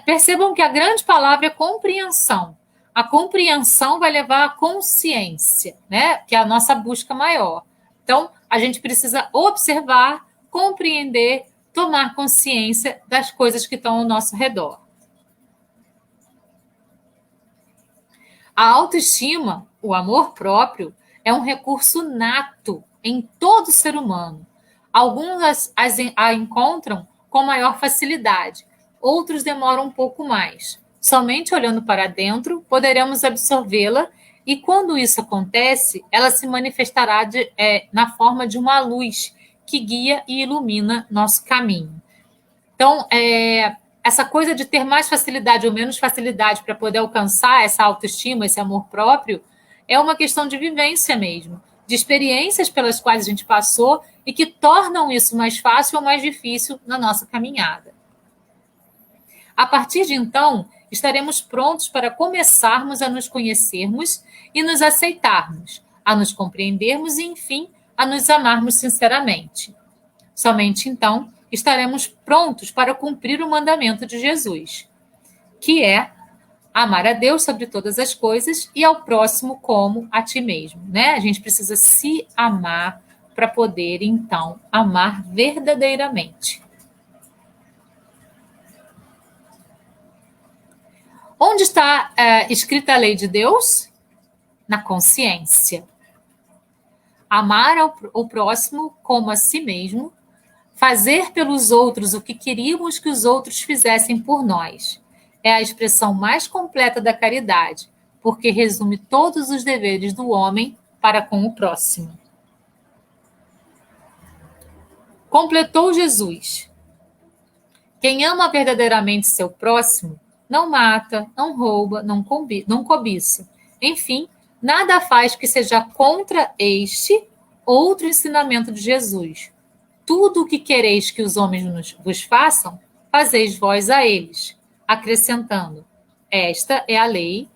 Speaker 2: Percebam que a grande palavra é compreensão. A compreensão vai levar à consciência, né? Que é a nossa busca maior. Então, a gente precisa observar, compreender, tomar consciência das coisas que estão ao nosso redor. A autoestima, o amor próprio, é um recurso nato em todo ser humano. Alguns a encontram com maior facilidade, outros demoram um pouco mais. Somente olhando para dentro poderemos absorvê-la, e quando isso acontece, ela se manifestará na forma de uma luz que guia e ilumina nosso caminho. Então, essa coisa de ter mais facilidade ou menos facilidade para poder alcançar essa autoestima, esse amor próprio, é uma questão de vivência mesmo, de experiências pelas quais a gente passou e que tornam isso mais fácil ou mais difícil na nossa caminhada. A partir de então, estaremos prontos para começarmos a nos conhecermos e nos aceitarmos, a nos compreendermos e, enfim, a nos amarmos sinceramente. Somente então estaremos prontos para cumprir o mandamento de Jesus, que é amar a Deus sobre todas as coisas e ao próximo como a ti mesmo, né? A gente precisa se amar para poder, então, amar verdadeiramente. Onde está escrita a lei de Deus? Na consciência. Amar o próximo como a si mesmo, fazer pelos outros o que queríamos que os outros fizessem por nós. É a expressão mais completa da caridade, porque resume todos os deveres do homem para com o próximo. Completou Jesus. Quem ama verdadeiramente seu próximo não mata, não rouba, não cobiça. Enfim, nada faz que seja contra este outro ensinamento de Jesus. Tudo o que quereis que os homens vos façam, fazeis vós a eles, acrescentando: esta é a lei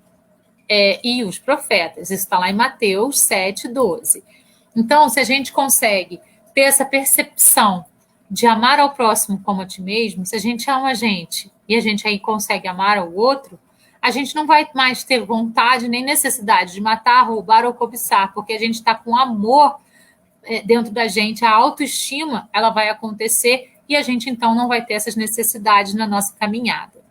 Speaker 2: e os profetas. Isso está lá em Mateus 7:12. Então, se a gente consegue ter essa percepção de amar ao próximo como a ti mesmo, se a gente ama a gente e a gente aí consegue amar ao outro, a gente não vai mais ter vontade nem necessidade de matar, roubar ou cobiçar, porque a gente está com amor dentro da gente, a autoestima, ela vai acontecer e a gente, então, não vai ter essas necessidades na nossa caminhada.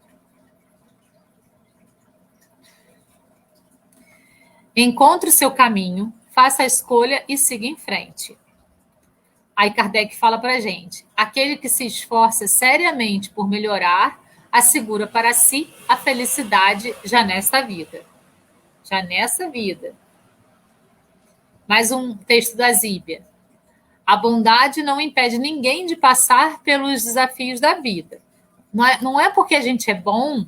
Speaker 2: Encontre o seu caminho, faça a escolha e siga em frente. Aí Kardec fala para a gente: aquele que se esforça seriamente por melhorar, assegura para si a felicidade já nesta vida. Já nessa vida. Mais um texto da Zíbia. A bondade não impede ninguém de passar pelos desafios da vida. Não é porque a gente é bom,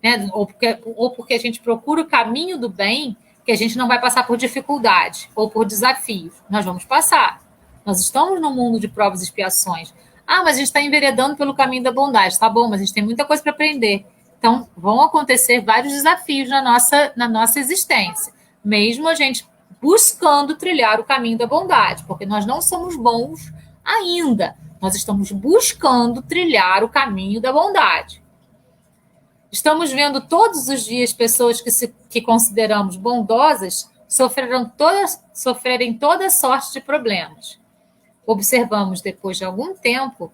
Speaker 2: né, ou porque a gente procura o caminho do bem, que a gente não vai passar por dificuldade ou por desafios. Nós vamos passar. Nós estamos num mundo de provas e expiações. Ah, mas a gente está enveredando pelo caminho da bondade. Tá bom, mas a gente tem muita coisa para aprender. Então, vão acontecer vários desafios na nossa existência. Mesmo a gente buscando trilhar o caminho da bondade, porque nós não somos bons ainda. Nós estamos buscando trilhar o caminho da bondade. Estamos vendo todos os dias pessoas que consideramos bondosas sofrerem toda sorte de problemas. Observamos, depois de algum tempo,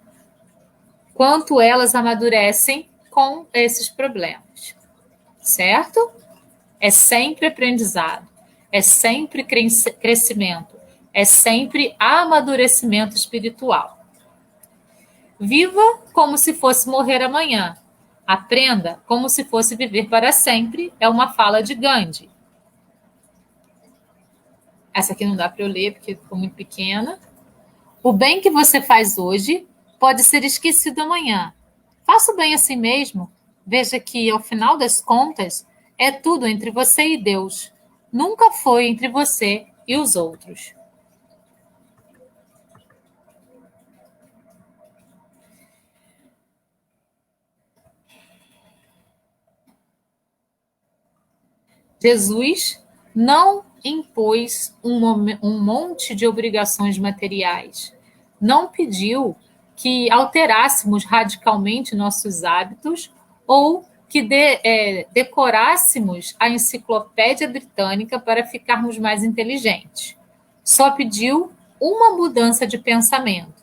Speaker 2: quanto elas amadurecem com esses problemas. Certo? É sempre aprendizado, é sempre crescimento, é sempre amadurecimento espiritual. Viva como se fosse morrer amanhã. Aprenda como se fosse viver para sempre, é uma fala de Gandhi. Essa aqui não dá para eu ler porque ficou muito pequena. O bem que você faz hoje pode ser esquecido amanhã. Faça o bem a si mesmo. Veja que, ao final das contas, é tudo entre você e Deus. Nunca foi entre você e os outros. Jesus não impôs um monte de obrigações materiais. Não pediu que alterássemos radicalmente nossos hábitos ou que decorássemos a enciclopédia britânica para ficarmos mais inteligentes. Só pediu uma mudança de pensamento: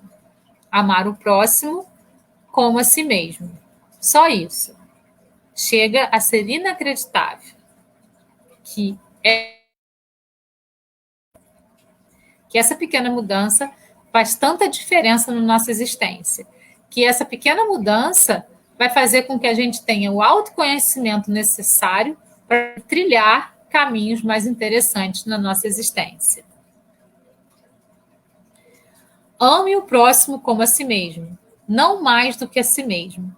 Speaker 2: amar o próximo como a si mesmo. Só isso. Chega a ser inacreditável que essa pequena mudança faz tanta diferença na nossa existência, que essa pequena mudança vai fazer com que a gente tenha o autoconhecimento necessário para trilhar caminhos mais interessantes na nossa existência. Ame o próximo como a si mesmo, não mais do que a si mesmo.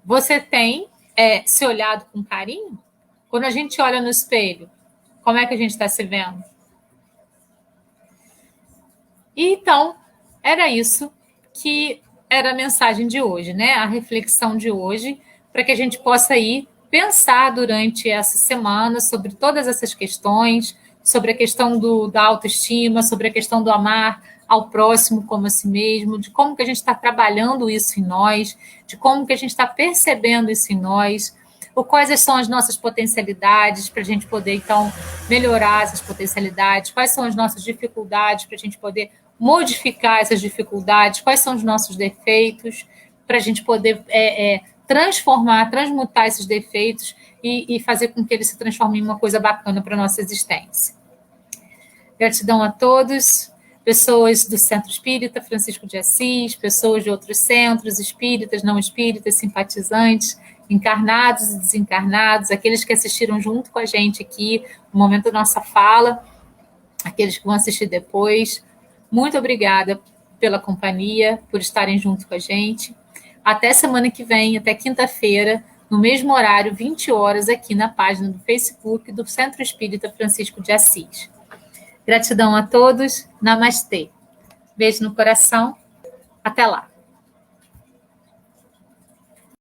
Speaker 2: Você tem se olhado com carinho? Quando a gente olha no espelho, como é que a gente está se vendo? E então, era isso que era a mensagem de hoje, né? A reflexão de hoje, para que a gente possa ir pensar durante essa semana sobre todas essas questões, sobre a questão da autoestima, sobre a questão do amar ao próximo como a si mesmo, de como que a gente está trabalhando isso em nós, de como que a gente está percebendo isso em nós, quais são as nossas potencialidades para a gente poder, então, melhorar essas potencialidades, quais são as nossas dificuldades para a gente poder modificar essas dificuldades, quais são os nossos defeitos, para a gente poder transformar, transmutar esses defeitos e fazer com que eles se transformem em uma coisa bacana para a nossa existência. Gratidão a todos, pessoas do Centro Espírita Francisco de Assis, pessoas de outros centros, espíritas, não espíritas, simpatizantes, encarnados e desencarnados, aqueles que assistiram junto com a gente aqui no momento da nossa fala, aqueles que vão assistir depois. Muito obrigada pela companhia, por estarem junto com a gente. Até semana que vem, até quinta-feira, no mesmo horário, 20 horas, aqui na página do Facebook do Centro Espírita Francisco de Assis. Gratidão a todos. Namastê. Beijo no coração. Até lá.